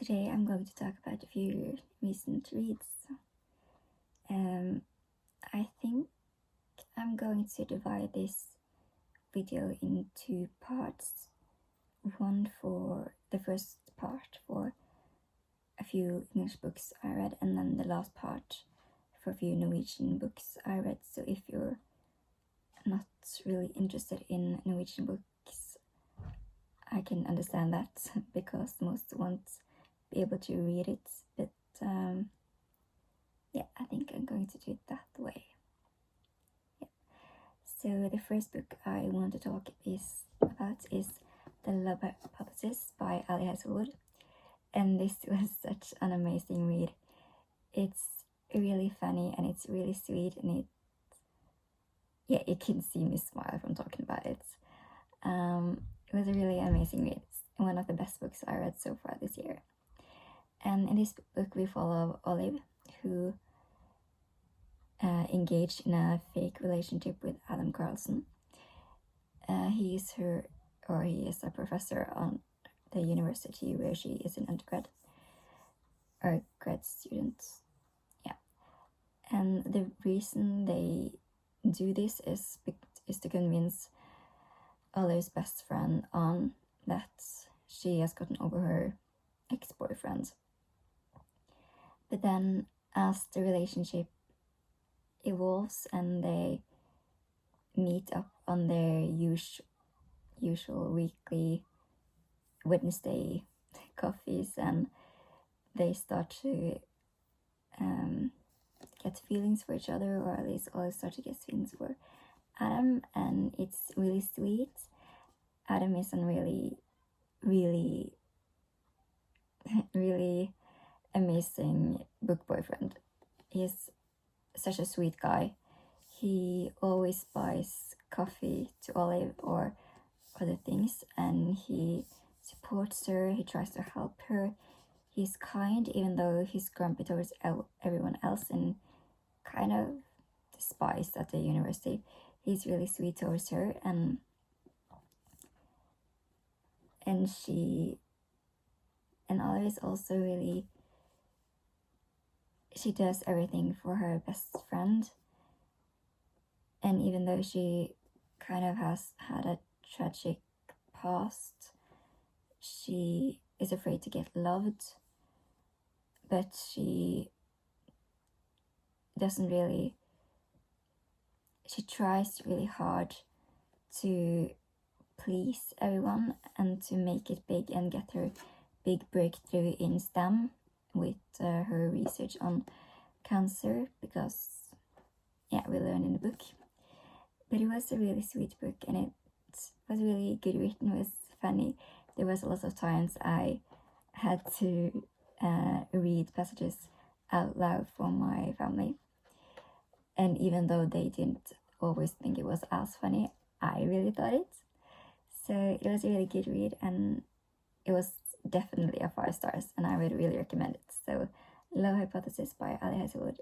Today I'm going to talk about a few recent reads. I think I'm going to divide this video in two parts. One for the first part for a few English books I read, and then the last part for a few Norwegian books I read. So if you're not really interested in Norwegian books, I can understand that because most won't be able to read it, but yeah, I think I'm going to do it that way. Yeah. So the first book I want to talk about is The Love Hypothesis by Ali Hazelwood, and this was such an amazing read. It's really funny and it's really sweet, and you can see me smile from talking about it. It was a really amazing read. It's one of the best books I read so far this year. And in this book we follow Olive, who engaged in a fake relationship with Adam Carlson. He is a professor on the university where she is an undergrad or grad student. Yeah, and the reason they do this is to convince Olive's best friend on that she has gotten over her ex-boyfriend. But then, as the relationship evolves and they meet up on their usual weekly Wednesday coffees, and they start to get feelings for each other, or at least always start to get feelings for Adam, and it's really sweet. Adam is a really, really, really amazing book boyfriend. He's such a sweet guy. He always buys coffee to Olive or other things, and he supports her, he tries to help her. He's kind, even though he's grumpy towards everyone else and kind of despised at the university. He's really sweet towards her, and Olive is also really, she does everything for her best friend. And even though she kind of has had a tragic past, she is afraid to get loved, but she tries really hard to please everyone and to make it big and get her big breakthrough in STEM with her research on cancer, because we learn in the book. But it was a really sweet book, and it was really good written. It was funny. There was a lot of times I had to read passages out loud for my family, and even though they didn't always think it was as funny, I really thought it. So it was a really good read, and it was definitely a 5 stars, and I would really recommend it. So Love Hypothesis by Ali Hazelwood.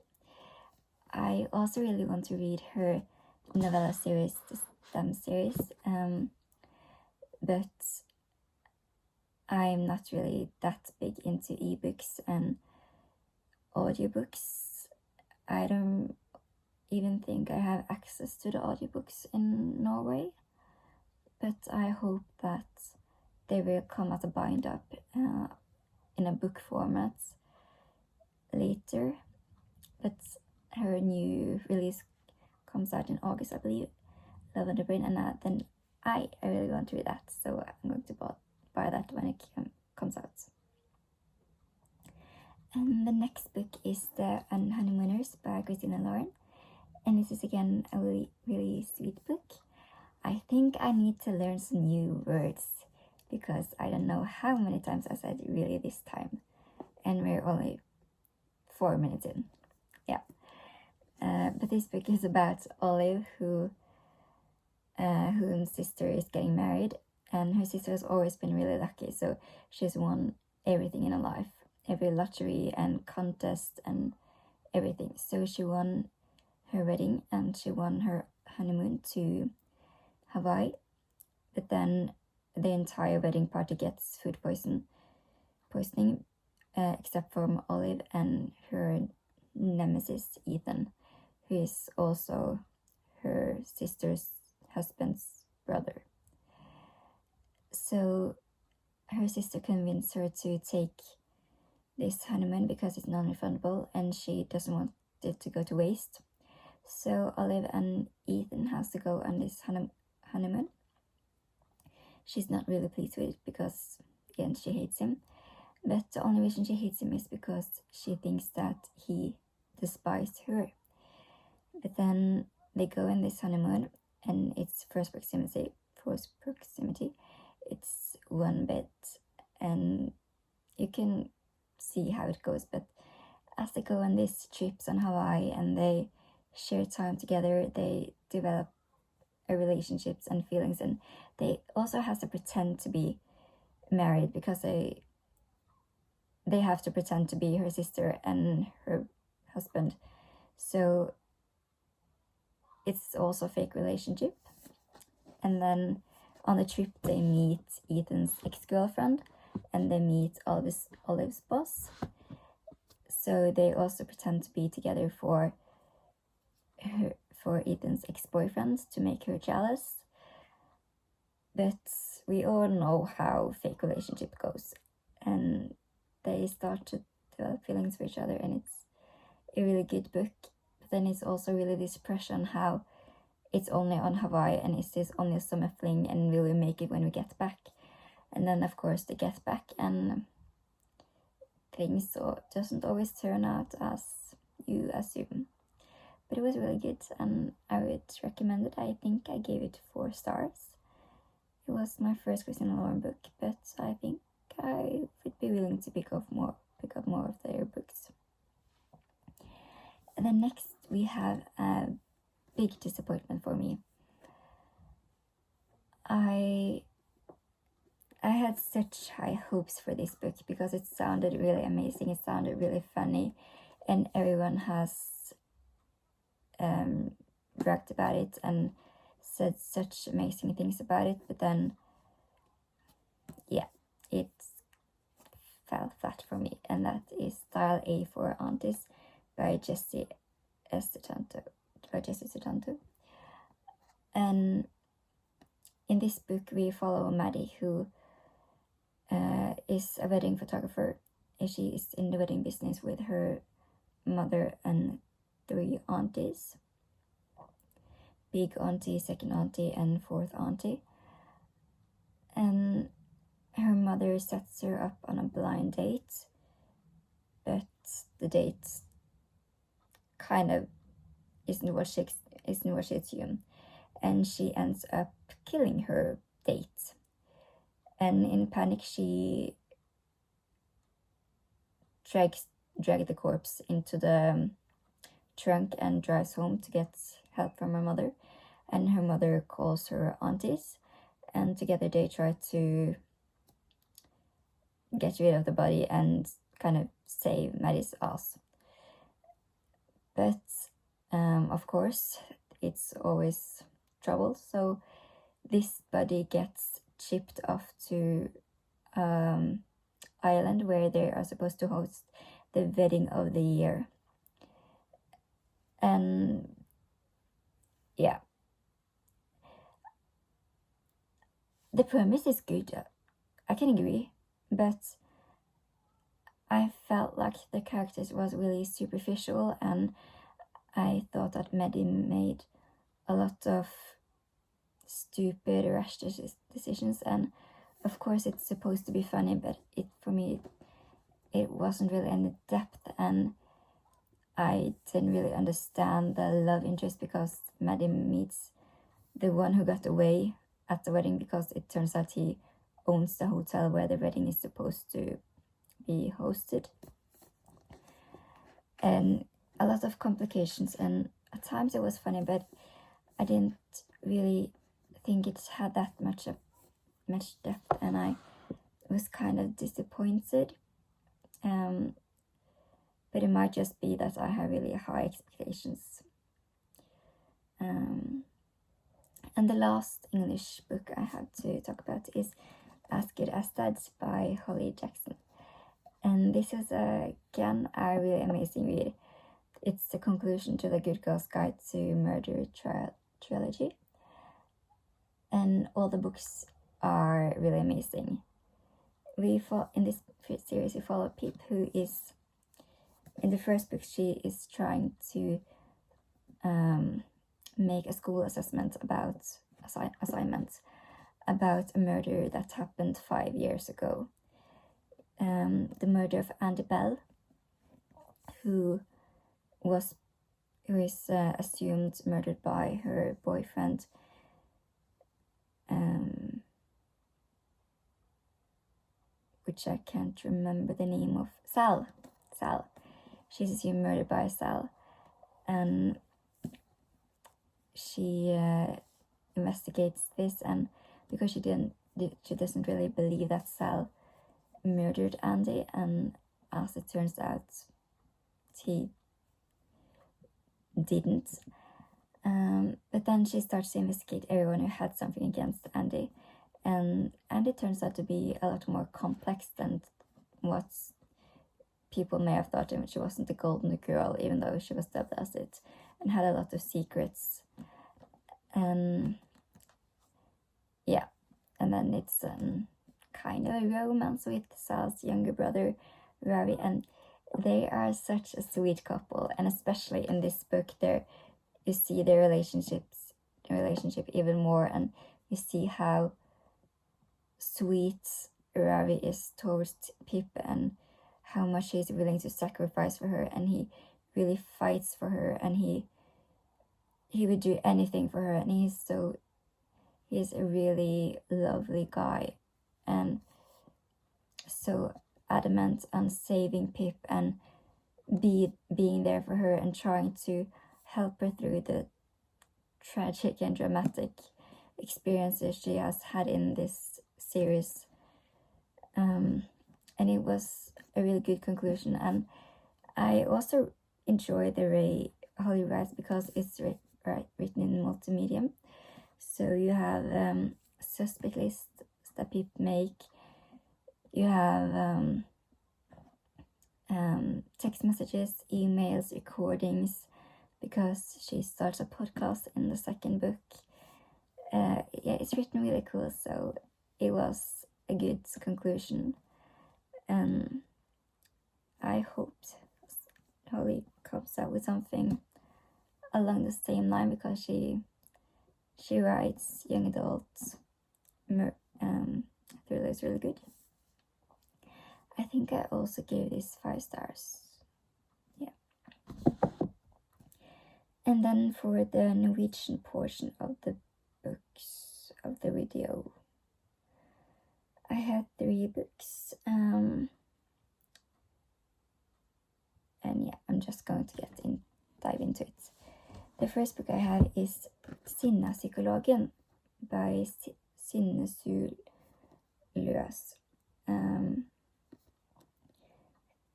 I also really want to read her novella series, the STEM series, but I'm not really that big into ebooks and audiobooks. I don't even think I have access to the audiobooks in Norway, but I hope that they will come as a bind up in a book format later. But her new release comes out in August, I believe, Love on the Brain, and then I really want to read that, so I'm going to buy that when it comes out. And the next book is The Honeymooners by Christina Lauren, and this is again a really, really sweet book. I think I need to learn some new words, because I don't know how many times I said really this time, and we're only 4 minutes in. But this book is about Olive, whose sister is getting married, and her sister has always been really lucky, so she's won everything in her life, every lottery and contest and everything. So she won her wedding and she won her honeymoon to Hawaii, but then the entire wedding party gets food poisoning except from Olive and her nemesis Ethan, who is also her sister's husband's brother. So her sister convinced her to take this honeymoon because it's non-refundable and she doesn't want it to go to waste. So Olive and Ethan has to go on this honeymoon. She's not really pleased with it because, again, she hates him. But the only reason she hates him is because she thinks that he despised her. But then they go in this honeymoon and it's forced proximity. It's one bed and you can see how it goes. But as they go on these trips on Hawaii and they share time together, they develop relationships and feelings, and they also have to pretend to be married because they have to pretend to be her sister and her husband. So it's also a fake relationship. And then on the trip they meet Ethan's ex-girlfriend and they meet Olive's boss. So they also pretend to be together for Ethan's ex-boyfriend to make her jealous. But we all know how fake relationship goes, and they start to develop feelings for each other, and it's a really good book. But then it's also really this pressure on how it's only on Hawaii and it's this only a summer fling and will we make it when we get back? And then of course they get back and things doesn't always turn out as you assume. But it was really good and I would recommend it. I think I gave it 4 stars. It was my first Christina Lauren book, but I think I would be willing to pick up more of their books. And then next we have a big disappointment for me. I had such high hopes for this book because it sounded really amazing, it sounded really funny, and everyone has bragged about it and said such amazing things about it, but then it fell flat for me, and that is Style A for Aunties by Jessie Sutanto. And in this book we follow Maddie, who is a wedding photographer. She is in the wedding business with her mother and 3 aunties. Big auntie, second auntie, and fourth auntie. And her mother sets her up on a blind date, but the date kind of isn't what she assumed, and she ends up killing her date. And in panic, she drags the corpse into the trunk and drives home to get help from her mother. And her mother calls her aunties, and together they try to get rid of the body and kind of save Maddie's ass. But of course, it's always trouble. So this body gets shipped off to Ireland, where they are supposed to host the wedding of the year. And yeah, the premise is good, I can agree, but I felt like the characters was really superficial, and I thought that Maddie made a lot of stupid, rash decisions, and of course it's supposed to be funny, but for me it wasn't really any depth, and I didn't really understand the love interest because Maddie meets the one who got away at the wedding because it turns out he owns the hotel where the wedding is supposed to be hosted. And a lot of complications, and at times it was funny, but I didn't really think it had that much depth, and I was kind of disappointed. But it might just be that I have really high expectations. And the last English book I have to talk about is As Good as Dead by Holly Jackson. And this is again a really amazing read. It's the conclusion to the Good Girl's Guide to Murder trilogy. And all the books are really amazing. In this series we follow Pip, who is, in the first book, she is trying to make a school assessment about assignments about a murder that happened 5 years ago. The murder of Andy Bell, who is assumed murdered by her boyfriend, which I can't remember the name of. Sal. She's assumed murdered by Sal, and she investigates this, and because she doesn't really believe that Sal murdered Andy, and as it turns out, he didn't. But then she starts to investigate everyone who had something against Andy, and Andy turns out to be a lot more complex than what people may have thought. She wasn't a golden girl, even though she was dubbed as it, and had a lot of secrets. Yeah, and then it's kind of a romance with Sal's younger brother, Ravi, and they are such a sweet couple. And especially in this book, there you see their relationship even more, and you see how sweet Ravi is towards Pip and how much he's willing to sacrifice for her, and he really fights for her, and he would do anything for her, and he's a really lovely guy, and so adamant on saving Pip and being there for her and trying to help her through the tragic and dramatic experiences she has had in this series. And it was a really good conclusion, and I also enjoy the way Holly writes because it's written in multimedia. So you have suspect lists that people make, you have text messages, emails, recordings, because she starts a podcast in the second book. Yeah, it's written really cool, so it was a good conclusion, and I hoped Holly comes out with something along the same line, because she writes young adult thrillers really good. I think I also gave this 5 stars. Yeah. And then for the Norwegian portion of the books of the video, I had 3 books. And yeah, I'm just going to dive into it. The first book I have is Sinnapsykologen by Synne Suhl Løs.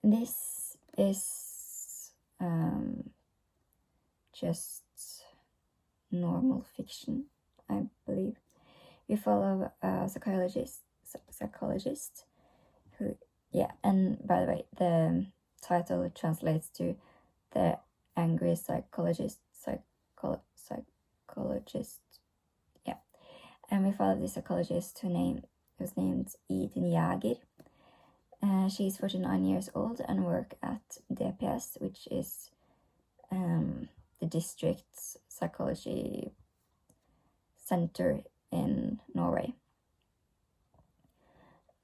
This is just normal fiction, I believe. We follow a psychologist who, and by the way, the title translates to The Angry Psychologist. Yeah. And we follow this psychologist who's named Eden Jager. She's 49 years old and works at DPS, which is the district psychology center in Norway.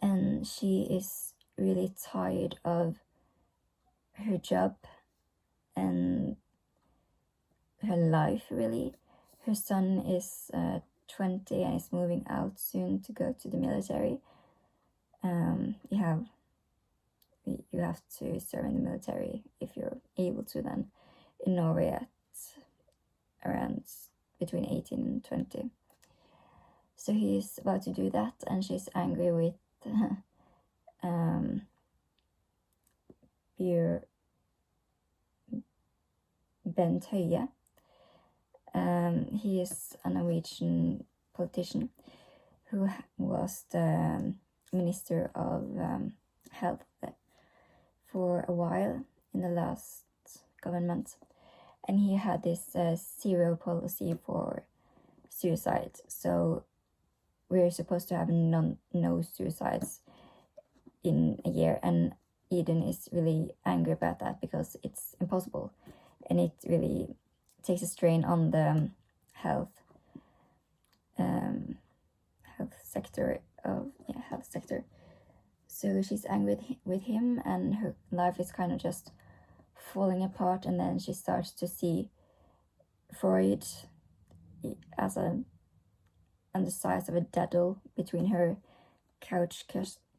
And she is really tired of her job and her life, really. Her son is 20 and is moving out soon to go to the military. You have to serve in the military if you're able to then in Norway at around between 18 and 20. So he's about to do that, and she's angry with Bent Høie. He is a Norwegian politician who was the Minister of Health for a while in the last government, and he had this zero policy for suicide. So we're supposed to have no suicides in a year, and Eden is really angry about that because it's impossible, and it really takes a strain on the health sector. So she's angry with him, and her life is kind of just falling apart. And then she starts to see Freud as on the size of a daddle between her couch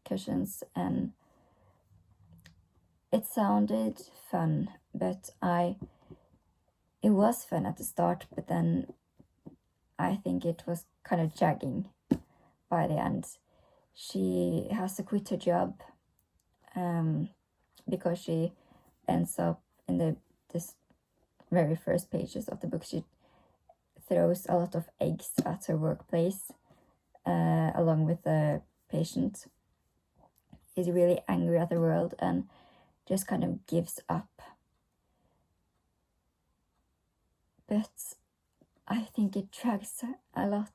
cushions, and it sounded fun, but it was fun at the start, but then I think it was kind of dragging by the end. She has to quit her job because she ends up in this very first pages of the book. She throws a lot of eggs at her workplace along with the patient. Is really angry at the world and just kind of gives up. But I think it drags a lot.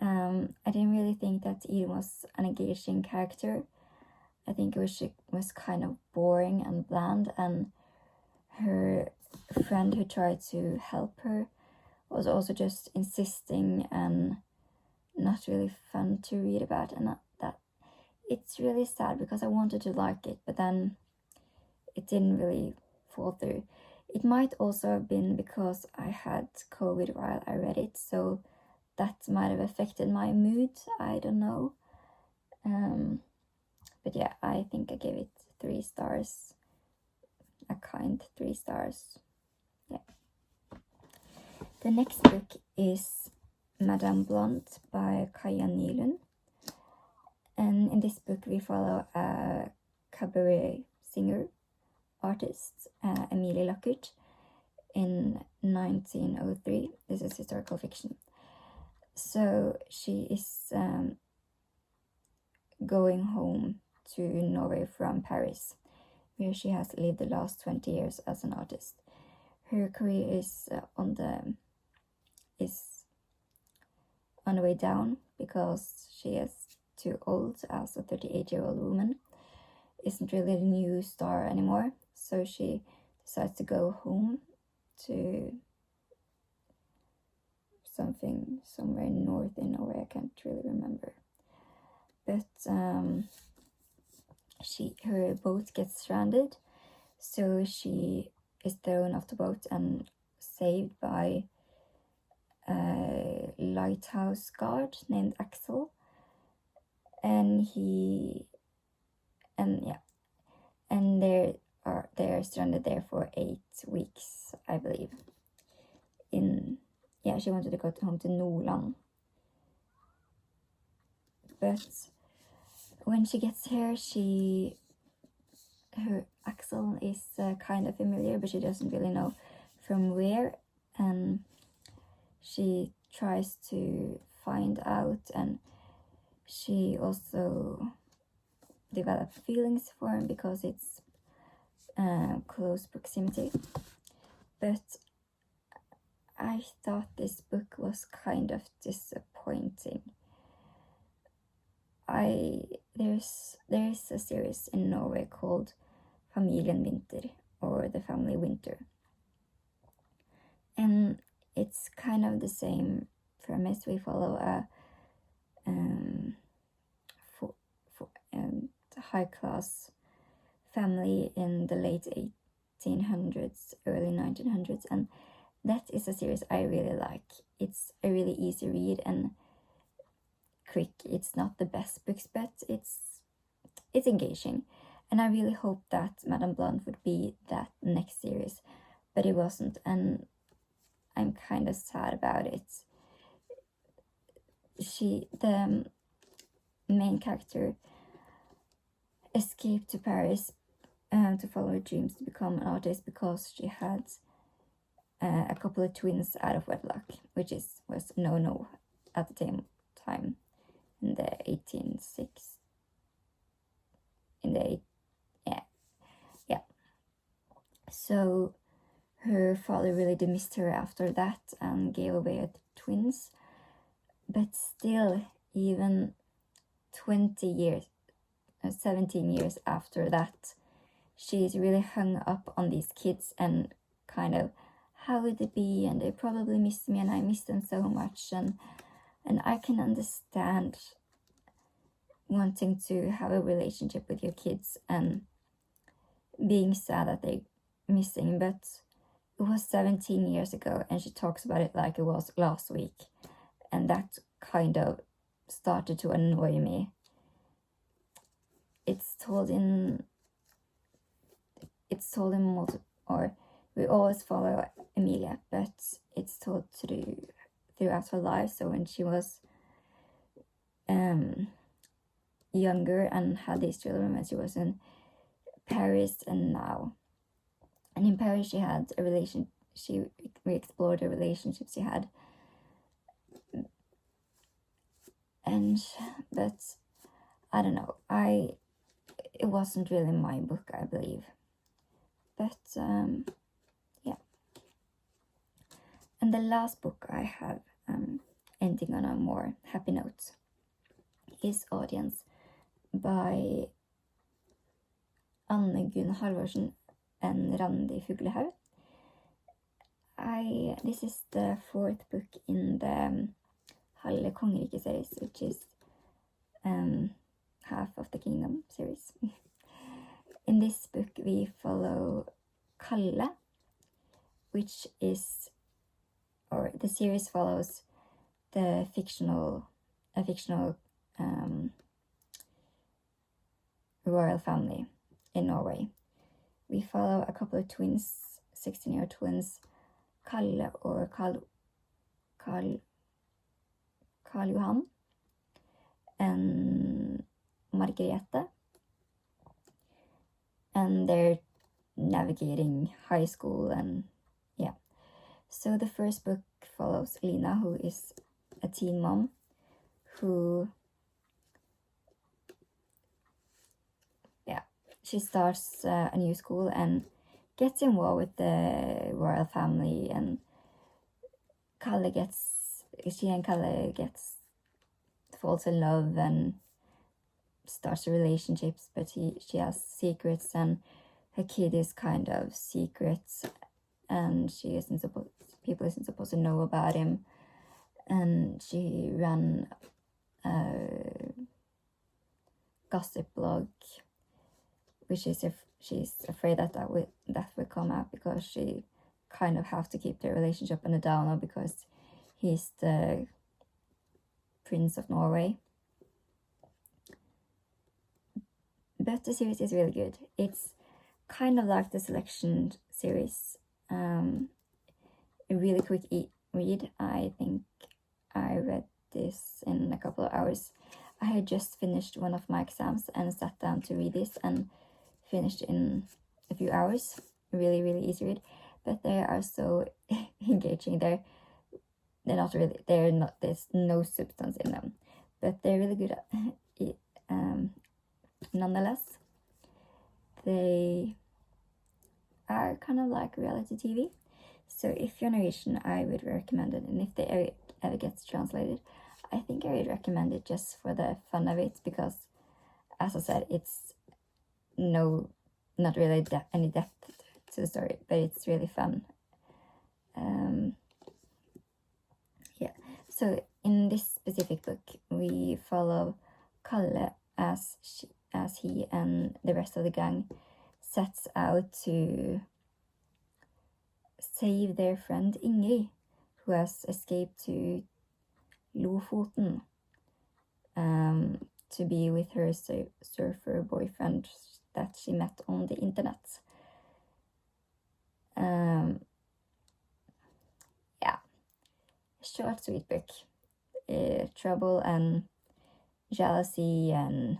I didn't really think that Eden was an engaging character. I think she was kind of boring and bland, and her friend who tried to help her was also just insisting and not really fun to read about, and that it's really sad because I wanted to like it, but then it didn't really fall through. It might also have been because I had COVID while I read it, so that might have affected my mood. I don't know. But yeah, I think I gave it 3 stars. A kind 3 stars. Yeah. The next book is Madame Blonde by Kaja Nylund. And in this book we follow a cabaret singer artist, Emilie Lackert, in 1903. This is historical fiction. So she is going home to Norway from Paris, where she has lived the last 20 years as an artist. Her career is on the way down because she is too old as a 38-year-old woman, isn't really a new star anymore, so she decides to go home to somewhere north in Norway. I can't really remember, but her boat gets stranded, so she is thrown off the boat and saved by a lighthouse guard named Axel, and they're stranded there for 8 weeks, I believe. She wanted to go home to Nordland, but when she gets here, her Axel is kind of familiar, but she doesn't really know from where, and she tries to find out, and she also develops feelings for him because it's close proximity. But I thought this book was kind of disappointing. There is a series in Norway called Familien Winter, or The Family Winter, and it's kind of the same premise. We follow a high-class family in the late 1800s, early 1900s, and that is a series I really like. It's a really easy read and quick. It's not the best books, but it's engaging, and I really hoped that Madame Blonde would be that next series, but it wasn't, and I'm kind of sad about it. The main character, escaped to Paris to follow her dreams to become an artist because she had a couple of twins out of wedlock, which was no at the same time in the 1860s. So her father really dismissed her after that and gave away her twins. But still, even 20 years, 17 years after that, she's really hung up on these kids and kind of, how would it be? And they probably miss me and I miss them so much. And I can understand wanting to have a relationship with your kids and being sad that they're missing, but it was 17 years ago and she talks about it like it was last week, and that kind of started to annoy me. It's told in or we always follow Emilia, but it's told to do throughout her life. So when she was younger and had these children when she was in Paris and now. And in Paris she had a we explored the relationship she had. But I don't know, it wasn't really my book, I believe. But yeah. And the last book I have, ending on a more happy note, is Audience by Anne Gunn Halvorsen and Randi Fuglehaug. This is the fourth book in the Halve Kongerike series, which is half of the Kingdom series. In this book we follow Kalle, which is, or the series follows the fictional royal family in Norway. We follow a couple of twins, 16-year twins, Kalle or Karl Johan and Margrethe, and they're navigating high school. And yeah, so the first book follows Lina, who is a teen mom who she starts a new school and gets involved with the royal family, and she and Kalle falls in love and starts relationships, but she has secrets, and her kid is kind of secret, and people isn't supposed to know about him, and she ran a gossip blog, which is if she's afraid that will come out, because she kind of have to keep their relationship on the down low because he's the Prince of Norway. But the series is really good. It's kind of like the Selection series. A really quick read. I think I read this in a couple of hours. I had just finished one of my exams and sat down to read this and finished in a few hours. Really, really easy read. But they are so engaging. They're not really. There's no substance in them, but they're really good at it. Nonetheless, they are kind of like reality TV. So if you're Norwegian, I would recommend it. And if they ever gets translated, I think I would recommend it just for the fun of it, because, as I said, it's not really any depth to the story, but it's really fun. Yeah. So in this specific book, we follow Kalle as he and the rest of the gang sets out to save their friend Ingrid, who has escaped to Lofoten to be with her surfer boyfriend that she met on the internet. Yeah, short, sweet book. Trouble and jealousy and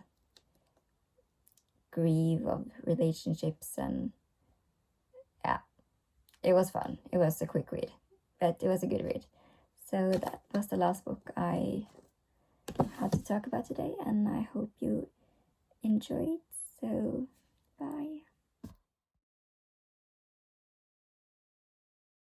grief of relationships, and yeah, it was fun. It was a quick read, but it was a good read. So that was the last book I had to talk about today, and I hope you enjoyed. So bye.